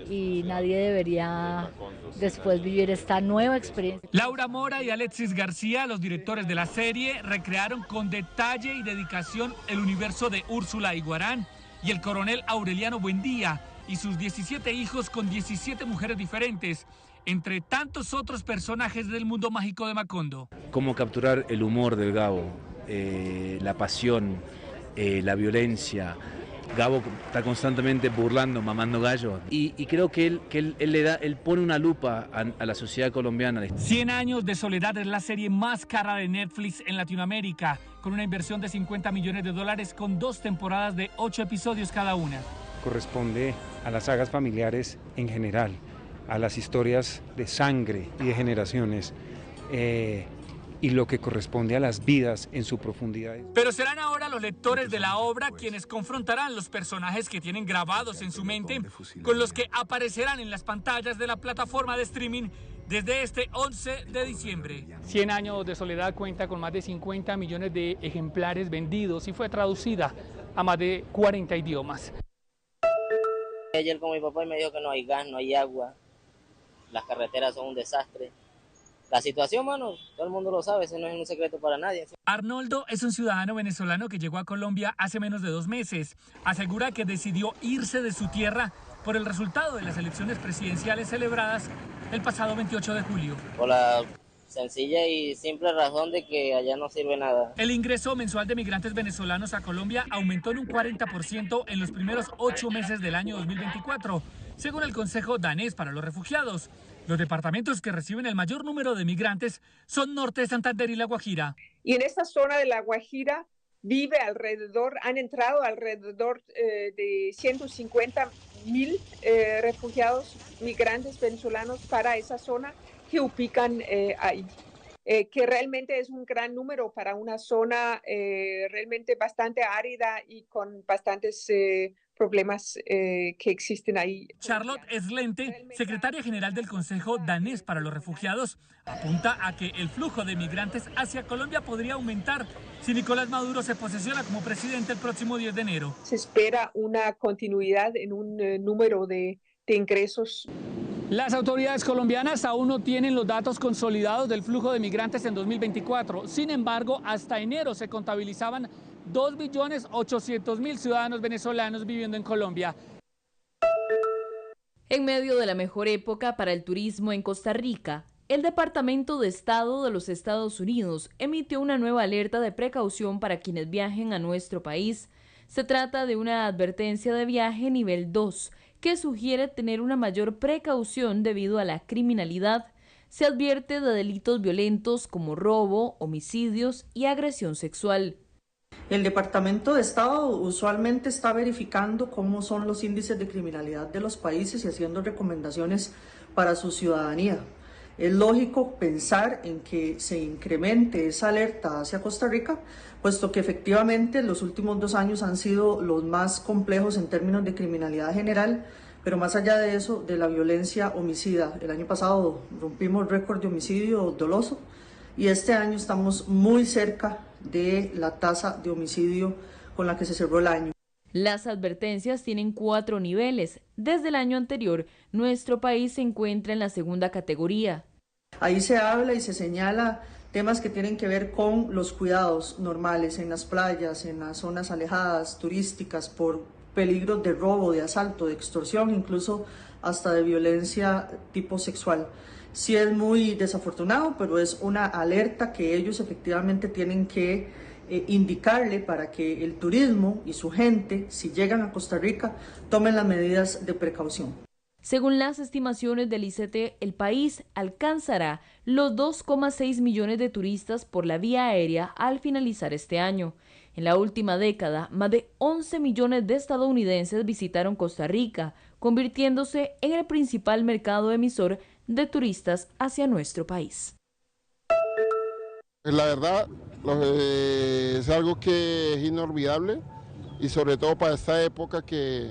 y nadie debería después vivir esta nueva experiencia. Laura Mora y Alexis García, los directores de la serie, recrearon con detalle y dedicación el universo de Úrsula Iguarán y el coronel Aureliano Buendía y sus 17 hijos con 17 mujeres diferentes, entre tantos otros personajes del mundo mágico de Macondo. Cómo capturar el humor del Gabo, la pasión, la violencia. Gabo está constantemente burlando, mamando gallo. Y creo que él pone una lupa a la sociedad colombiana. 100 años de soledad es la serie más cara de Netflix en Latinoamérica, con una inversión de $50 millones con 2 temporadas de 8 episodios cada una. Corresponde a las sagas familiares en general, a las historias de sangre y de generaciones, y lo que corresponde a las vidas en su profundidad. Pero serán ahora los lectores de la obra quienes confrontarán los personajes que tienen grabados en su mente con los que aparecerán en las pantallas de la plataforma de streaming desde este 11 de diciembre. 100 años de soledad cuenta con más de 50 millones de ejemplares vendidos y fue traducida a más de 40 idiomas. Ayer con mi papá y me dijo que no hay gas, no hay agua, las carreteras son un desastre. La situación, mano, todo el mundo lo sabe, eso no es un secreto para nadie. Arnoldo es un ciudadano venezolano que llegó a Colombia hace menos de 2 meses. Asegura que decidió irse de su tierra por el resultado de las elecciones presidenciales celebradas el pasado 28 de julio. Por la sencilla y simple razón de que allá no sirve nada. El ingreso mensual de migrantes venezolanos a Colombia aumentó en un 40% en los primeros 8 meses del año 2024, según el Consejo Danés para los Refugiados. Los departamentos que reciben el mayor número de migrantes son Norte, Santander y La Guajira. Y en esta zona de La Guajira han entrado alrededor de 150.000 refugiados, migrantes venezolanos para esa zona que ubican ahí. Que realmente es un gran número para una zona realmente bastante árida y con bastantes problemas que existen ahí. Charlotte Slente, secretaria general del Consejo Danés para los Refugiados, apunta a que el flujo de migrantes hacia Colombia podría aumentar si Nicolás Maduro se posesiona como presidente el próximo 10 de enero. Se espera una continuidad en un número de ingresos. Las autoridades colombianas aún no tienen los datos consolidados del flujo de migrantes en 2024. Sin embargo, hasta enero se contabilizaban 2.800.000 ciudadanos venezolanos viviendo en Colombia. En medio de la mejor época para el turismo en Costa Rica, el Departamento de Estado de los Estados Unidos emitió una nueva alerta de precaución para quienes viajen a nuestro país. Se trata de una advertencia de viaje nivel 2, que sugiere tener una mayor precaución debido a la criminalidad. Se advierte de delitos violentos como robo, homicidios y agresión sexual. El Departamento de Estado usualmente está verificando cómo son los índices de criminalidad de los países y haciendo recomendaciones para su ciudadanía. Es lógico pensar en que se incremente esa alerta hacia Costa Rica, puesto que efectivamente los últimos 2 años han sido los más complejos en términos de criminalidad general, pero más allá de eso, de la violencia homicida. El año pasado rompimos récord de homicidio doloso y este año estamos muy cerca de la tasa de homicidio con la que se cerró el año. Las advertencias tienen 4 niveles. Desde el año anterior, nuestro país se encuentra en la segunda categoría. Ahí se habla y se señala temas que tienen que ver con los cuidados normales en las playas, en las zonas alejadas, turísticas, por peligros de robo, de asalto, de extorsión, incluso hasta de violencia tipo sexual. Sí es muy desafortunado, pero es una alerta que ellos efectivamente tienen que indicarle para que el turismo y su gente, si llegan a Costa Rica, tomen las medidas de precaución. Según las estimaciones del ICT, el país alcanzará los 2,6 millones de turistas por la vía aérea al finalizar este año. En la última década, más de 11 millones de estadounidenses visitaron Costa Rica, convirtiéndose en el principal mercado emisor de turistas hacia nuestro país. La verdad, es algo que es inolvidable y sobre todo para esta época que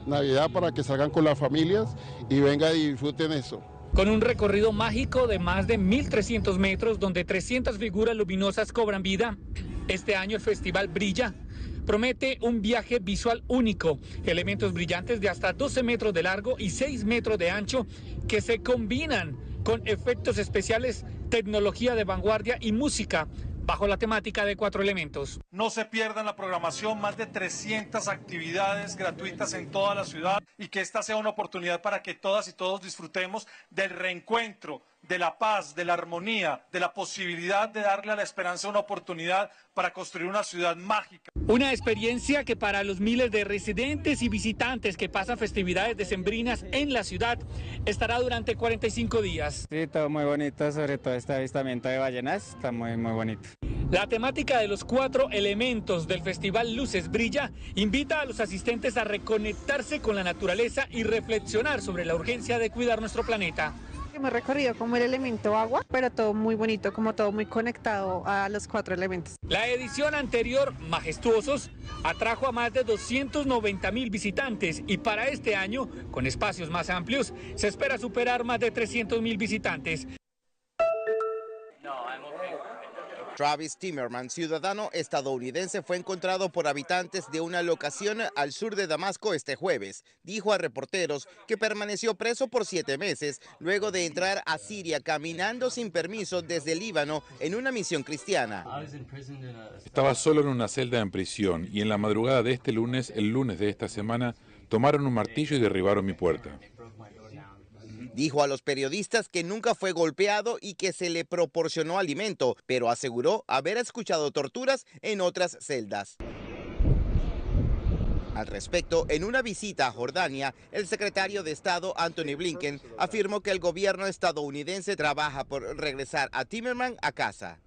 Navidad, para que salgan con las familias y vengan y disfruten eso. Con un recorrido mágico de más de 1.300 metros donde 300 figuras luminosas cobran vida, este año el festival Brilla promete un viaje visual único, elementos brillantes de hasta 12 metros de largo y 6 metros de ancho que se combinan con efectos especiales, tecnología de vanguardia y música bajo la temática de 4 elementos. No se pierdan la programación, más de 300 actividades gratuitas en toda la ciudad y que esta sea una oportunidad para que todas y todos disfrutemos del reencuentro, de la paz, de la armonía, de la posibilidad de darle a la esperanza una oportunidad para construir una ciudad mágica. Una experiencia que para los miles de residentes y visitantes que pasan festividades decembrinas en la ciudad estará durante 45 días. Sí, todo muy bonito, sobre todo este avistamiento de ballenas, está muy bonito. La temática de los 4 elementos del Festival Luces Brilla invita a los asistentes a reconectarse con la naturaleza y reflexionar sobre la urgencia de cuidar nuestro planeta. Hemos recorrido como el elemento agua, pero todo muy bonito, como todo muy conectado a los 4 elementos. La edición anterior, Majestuosos, atrajo a más de 290.000 visitantes y para este año, con espacios más amplios, se espera superar más de 300.000 visitantes. Travis Timmerman, ciudadano estadounidense, fue encontrado por habitantes de una locación al sur de Damasco este jueves. Dijo a reporteros que permaneció preso por 7 meses luego de entrar a Siria caminando sin permiso desde Líbano en una misión cristiana. Estaba solo en una celda en prisión y en la madrugada de este lunes, el lunes de esta semana, tomaron un martillo y derribaron mi puerta. Dijo a los periodistas que nunca fue golpeado y que se le proporcionó alimento, pero aseguró haber escuchado torturas en otras celdas. Al respecto, en una visita a Jordania, el secretario de Estado Antony Blinken afirmó que el gobierno estadounidense trabaja por regresar a Timmerman a casa.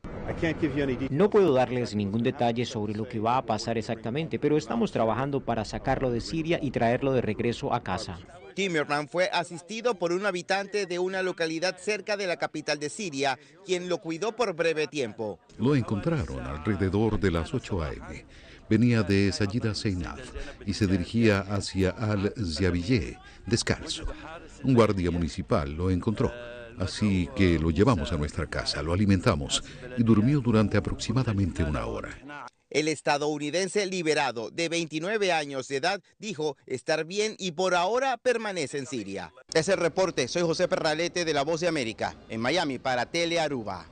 No puedo darles ningún detalle sobre lo que va a pasar exactamente, pero estamos trabajando para sacarlo de Siria y traerlo de regreso a casa. Timmerman fue asistido por un habitante de una localidad cerca de la capital de Siria, quien lo cuidó por breve tiempo. Lo encontraron alrededor de las 8 a.m. Venía de Sayida Seinaf y se dirigía hacia Al-Ziabiyeh, descalzo. Un guardia municipal lo encontró, así que lo llevamos a nuestra casa, lo alimentamos y durmió durante aproximadamente 1 hora. El estadounidense liberado de 29 años de edad dijo estar bien y por ahora permanece en Siria. Ese es el reporte. Soy José Perralete de La Voz de América, en Miami para Tele Aruba.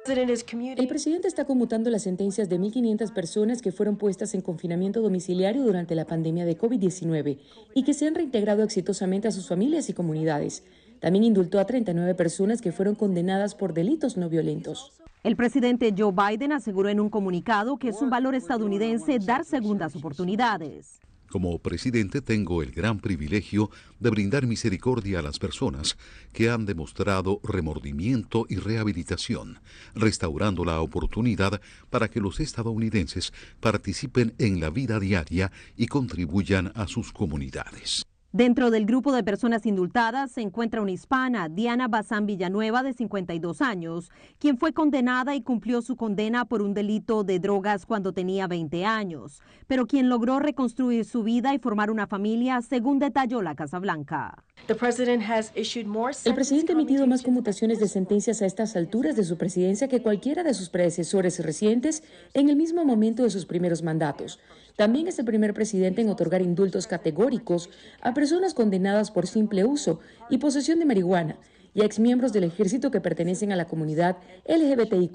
El presidente está conmutando las sentencias de 1.500 personas que fueron puestas en confinamiento domiciliario durante la pandemia de COVID-19 y que se han reintegrado exitosamente a sus familias y comunidades. También indultó a 39 personas que fueron condenadas por delitos no violentos. El presidente Joe Biden aseguró en un comunicado que es un valor estadounidense dar segundas oportunidades. Como presidente tengo el gran privilegio de brindar misericordia a las personas que han demostrado remordimiento y rehabilitación, restaurando la oportunidad para que los estadounidenses participen en la vida diaria y contribuyan a sus comunidades. Dentro del grupo de personas indultadas se encuentra una hispana, Diana Bazán Villanueva, de 52 años, quien fue condenada y cumplió su condena por un delito de drogas cuando tenía 20 años, pero quien logró reconstruir su vida y formar una familia, según detalló la Casa Blanca. El presidente ha emitido más conmutaciones de sentencias a estas alturas de su presidencia que cualquiera de sus predecesores recientes en el mismo momento de sus primeros mandatos. También es el primer presidente en otorgar indultos categóricos a personas condenadas por simple uso y posesión de marihuana y a exmiembros del ejército que pertenecen a la comunidad LGBTIQ+,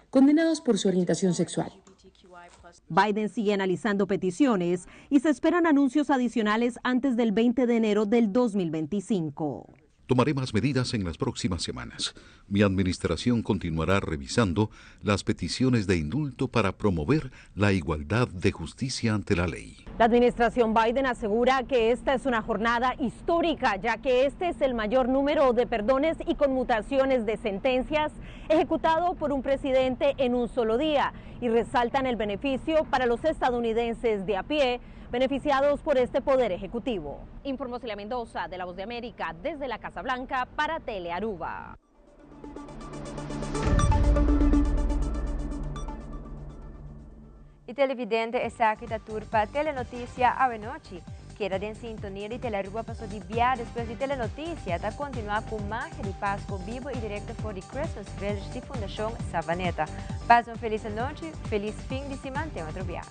condenados por su orientación sexual. Biden sigue analizando peticiones y se esperan anuncios adicionales antes del 20 de enero del 2025. Tomaré más medidas en las próximas semanas. Mi administración continuará revisando las peticiones de indulto para promover la igualdad de justicia ante la ley. La administración Biden asegura que esta es una jornada histórica, ya que este es el mayor número de perdones y conmutaciones de sentencias ejecutado por un presidente en un solo día, y resaltan el beneficio para los estadounidenses de a pie, beneficiados por este poder ejecutivo. Informó Celia Mendoza, de La Voz de América, desde la Casa Blanca para Telearuba. I televidente e seguita turpa Telenoticia a noite. Queda in sintonia di Telearuba passo di via depois di Telenoticia da continuar com mais de Páscoa vivo e direto for the Christmas Village de Fundação Savaneta. Paz uma feliz noite, feliz fim de semana, até outro dia.